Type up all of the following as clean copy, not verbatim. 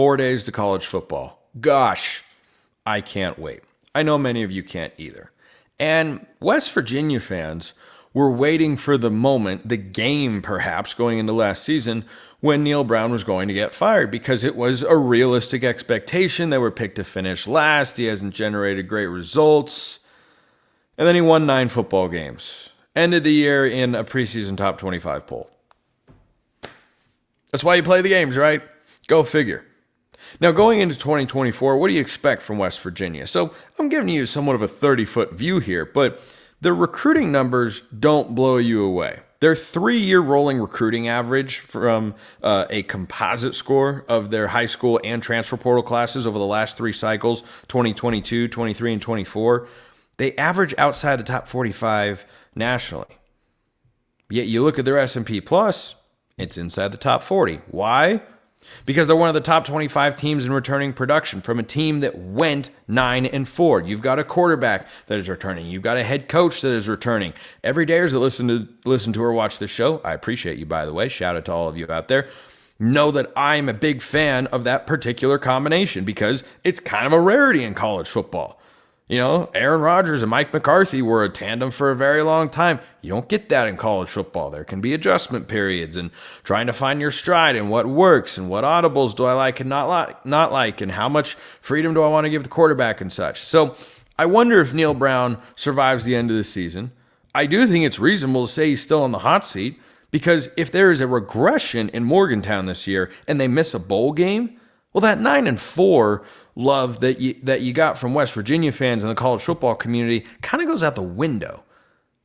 4 days to college football. Gosh, I can't wait. I know many of you can't either. And West Virginia fans were waiting for the moment, the game perhaps going into last season, when Neal Brown was going to get fired because it was a realistic expectation. They were picked to finish last. He hasn't generated great results. And then he won 9 football games. Ended the year in a preseason top 25 poll. That's why you play the games, right? Go figure. Now, going into 2024, what do you expect from West Virginia? So I'm giving you somewhat of a 30-foot view here, but the recruiting numbers don't blow you away. Their 3-year rolling recruiting average from a composite score of their high school and transfer portal classes over the last 3 cycles, 2022, 23, and 24, they average outside the top 45 nationally. Yet you look at their S&P Plus, it's inside the top 40. Why? Because they're one of the top 25 teams in returning production from a team that went 9-4. You've got a quarterback that is returning. You've got a head coach that is returning. Every dayers that listen to or watch this show, I appreciate you, by the way. Shout out to all of you out there. Know that I'm a big fan of that particular combination because it's kind of a rarity in college football. You know, Aaron Rodgers and Mike McCarthy were a tandem for a very long time. You don't get that in college football. There can be adjustment periods and trying to find your stride and what works and what audibles do I like and not like and how much freedom do I want to give the quarterback and such. So I wonder if Neal Brown survives the end of the season. I do think it's reasonable to say he's still on the hot seat because if there is a regression in Morgantown this year and they miss a bowl game, well, that 9-4 love that you got from West Virginia fans and the college football community kind of goes out the window.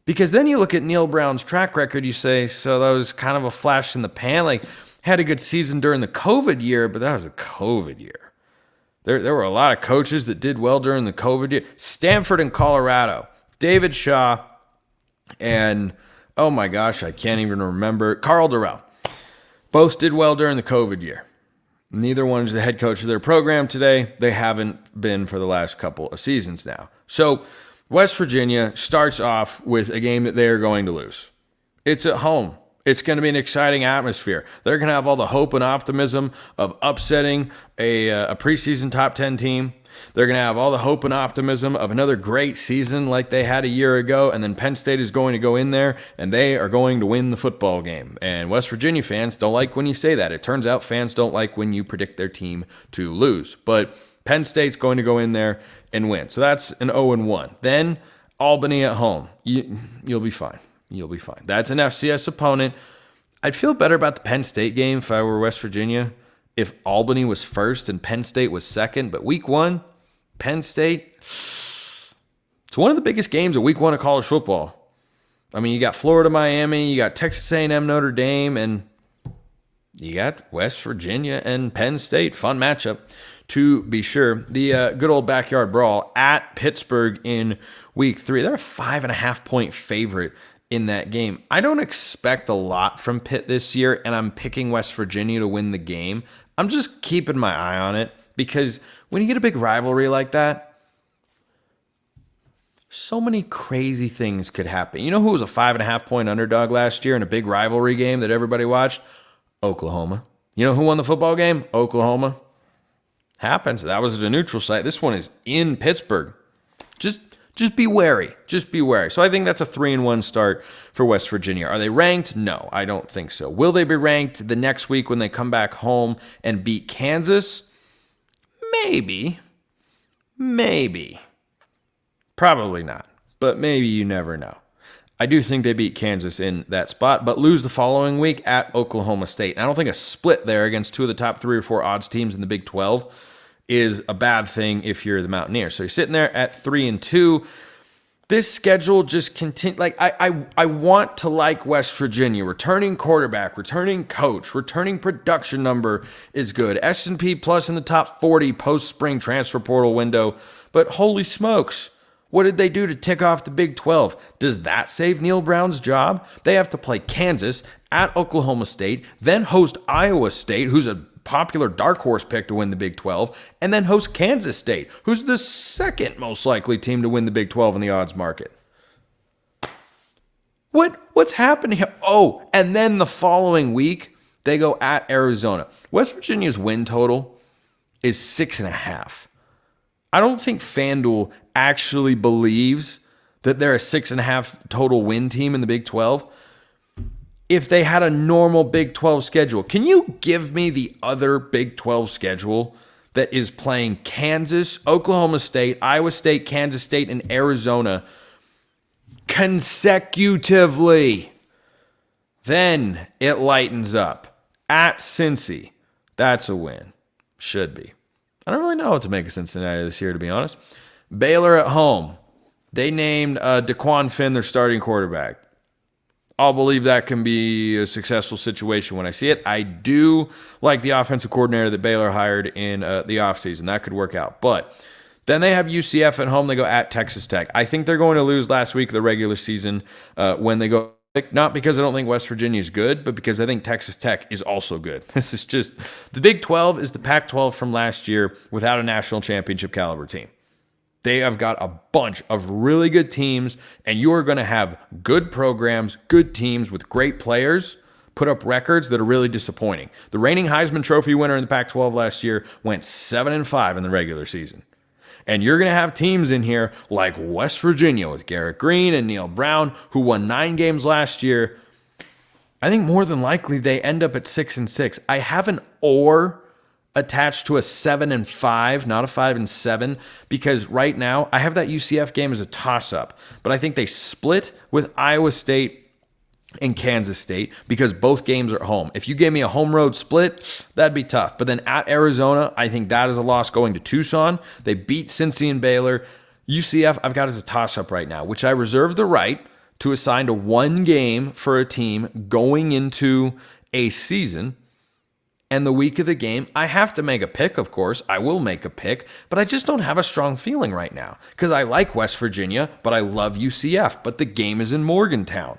Because then you look at Neal Brown's track record, you say, so that was kind of a flash in the pan. Like, had a good season during the COVID year, but that was a COVID year. There were a lot of coaches that did well during the COVID year. Stanford and Colorado, David Shaw, and, oh my gosh, I can't even remember, Carl Durrell. Both did well during the COVID year. Neither one is the head coach of their program today. They haven't been for the last couple of seasons now. So West Virginia starts off with a game that they are going to lose. It's at home. It's going to be an exciting atmosphere. They're going to have all the hope and optimism of upsetting a preseason top 10 team. They're going to have all the hope and optimism of another great season like they had a year ago, and then Penn State is going to go in there, and they are going to win the football game. And West Virginia fans don't like when you say that. It turns out fans don't like when you predict their team to lose. But Penn State's going to go in there and win. So that's an 0-1. Then Albany at home. You'll be fine. You'll be fine. That's an FCS opponent. I'd feel better about the Penn State game if I were West Virginia, if Albany was first and Penn State was second. But week 1, Penn State, it's one of the biggest games of week 1 of college football. I mean, you got Florida, Miami, you got Texas A&M, Notre Dame, and you got West Virginia and Penn State. Fun matchup, to be sure. The good old backyard brawl at Pittsburgh in week 3. They're a 5.5-point favorite in that game. I don't expect a lot from Pitt this year, and I'm picking West Virginia to win the game. I'm just keeping my eye on it because when you get a big rivalry like that, so many crazy things could happen. You know who was a 5.5-point underdog last year in a big rivalry game that everybody watched? Oklahoma. You know who won the football game? Oklahoma. Happens. That was at a neutral site. This one is in Pittsburgh. Just be wary. Just be wary. So I think that's a 3-1 start for West Virginia. Are they ranked? No, I don't think so. Will they be ranked the next week when they come back home and beat Kansas? Maybe. Probably not. But maybe, you never know. I do think they beat Kansas in that spot, but lose the following week at Oklahoma State. And I don't think a split there against 2 of the top 3 or 4 odds teams in the Big 12 is a bad thing if you're the Mountaineers. So you're sitting there at 3-2. This schedule just continues. Like, I want to like West Virginia. Returning quarterback, returning coach, returning production number is good. S&P Plus in the top 40 post-spring transfer portal window. But holy smokes, what did they do to tick off the Big 12? Does that save Neal Brown's job? They have to play Kansas at Oklahoma State, then host Iowa State, who's a popular dark horse pick to win the Big 12, and then host Kansas State, who's the second most likely team to win the Big 12 in the odds market. What's happening here? Oh, and then the following week, they go at Arizona. West Virginia's win total is 6.5. I don't think FanDuel actually believes that they're a 6.5 total win team in the Big 12. If they had a normal Big 12 schedule, can you give me the other Big 12 schedule that is playing Kansas, Oklahoma State, Iowa State, Kansas State, and Arizona consecutively? Then it lightens up. At Cincy, that's a win. Should be. I don't really know what to make of Cincinnati this year, to be honest. Baylor at home. They named DeQuan Finn their starting quarterback. I'll believe that can be a successful situation when I see it. I do like the offensive coordinator that Baylor hired in the offseason. That could work out. But then they have UCF at home. They go at Texas Tech. I think they're going to lose last week of the regular season when they go. Not because I don't think West Virginia is good, but because I think Texas Tech is also good. This is just, the Big 12 is the Pac-12 from last year without a national championship caliber team. They have got a bunch of really good teams, and you are going to have good programs, good teams with great players put up records that are really disappointing. The reigning Heisman Trophy winner in the Pac-12 last year went 7-5 in the regular season. And you're going to have teams in here like West Virginia with Garrett Greene and Neal Brown, who won 9 games last year. I think more than likely they end up at 6-6. I have an or attached to a 7-5, not a 5-7, because right now I have that UCF game as a toss-up. But I think they split with Iowa State and Kansas State because both games are at home. If you gave me a home road split, that'd be tough. But then at Arizona, I think that is a loss going to Tucson. They beat Cincy and Baylor. UCF, I've got as a toss-up right now, which I reserve the right to assign to one game for a team going into a season. And the week of the game, I have to make a pick, of course. I will make a pick, but I just don't have a strong feeling right now because I like West Virginia, but I love UCF. But the game is in Morgantown.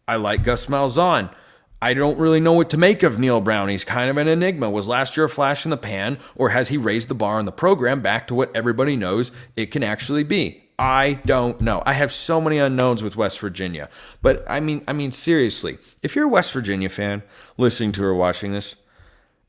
I like Gus Malzahn. I don't really know what to make of Neal Brown. He's kind of an enigma. Was last year a flash in the pan, or has he raised the bar on the program back to what everybody knows it can actually be? I don't know. I have so many unknowns with West Virginia. But I mean seriously, if you're a West Virginia fan listening to or watching this,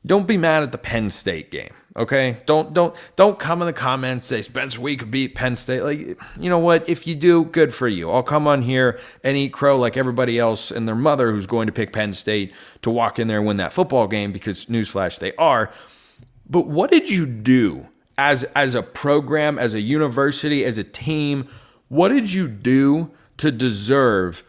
don't be mad at the Penn State game, okay? Don't come in the comments and say, Spencer, we could beat Penn State. Like, you know what? If you do, good for you. I'll come on here and eat crow like everybody else and their mother who's going to pick Penn State to walk in there and win that football game because, newsflash, they are. But what did you do as a program, as a university, as a team? What did you do to deserve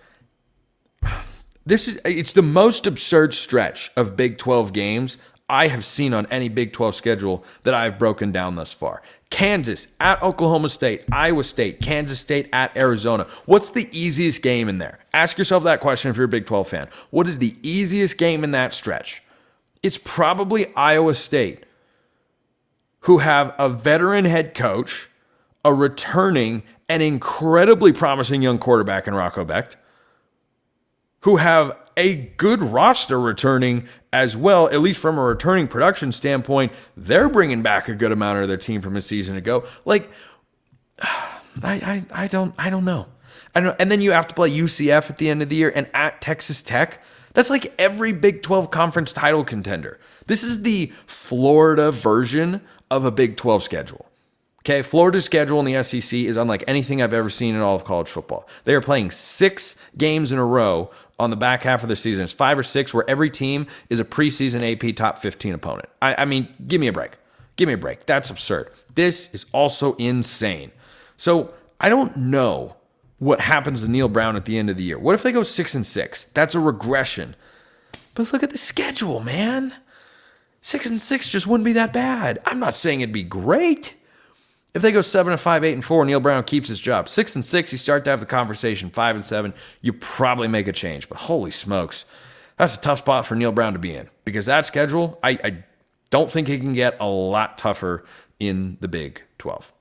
it's the most absurd stretch of Big 12 games I have seen on any Big 12 schedule that I've broken down thus far. Kansas at Oklahoma State, Iowa State, Kansas State at Arizona. What's the easiest game in there? Ask yourself that question if you're a Big 12 fan. What is the easiest game in that stretch? It's probably Iowa State, who have a veteran head coach, a returning and incredibly promising young quarterback in Rocco Becht, who have a good roster returning as well, at least from a returning production standpoint. They're bringing back a good amount of their team from a season ago. Like, I don't know. And then you have to play UCF at the end of the year and at Texas Tech. That's like every Big 12 conference title contender. This is the Florida version of a Big 12 schedule. Okay, Florida's schedule in the SEC is unlike anything I've ever seen in all of college football. They are playing 6 games in a row on the back half of the season. It's 5 or 6 where every team is a preseason AP top 15 opponent. I mean, give me a break. Give me a break. That's absurd. This is also insane. So I don't know what happens to Neal Brown at the end of the year. What if they go 6-6? That's a regression. But look at the schedule, man. 6-6 just wouldn't be that bad. I'm not saying it'd be great. If they go 7-5, 8-4, Neal Brown keeps his job. 6-6, you start to have the conversation. 5-7, you probably make a change. But holy smokes, that's a tough spot for Neal Brown to be in because that schedule, I don't think it can get a lot tougher in the Big 12.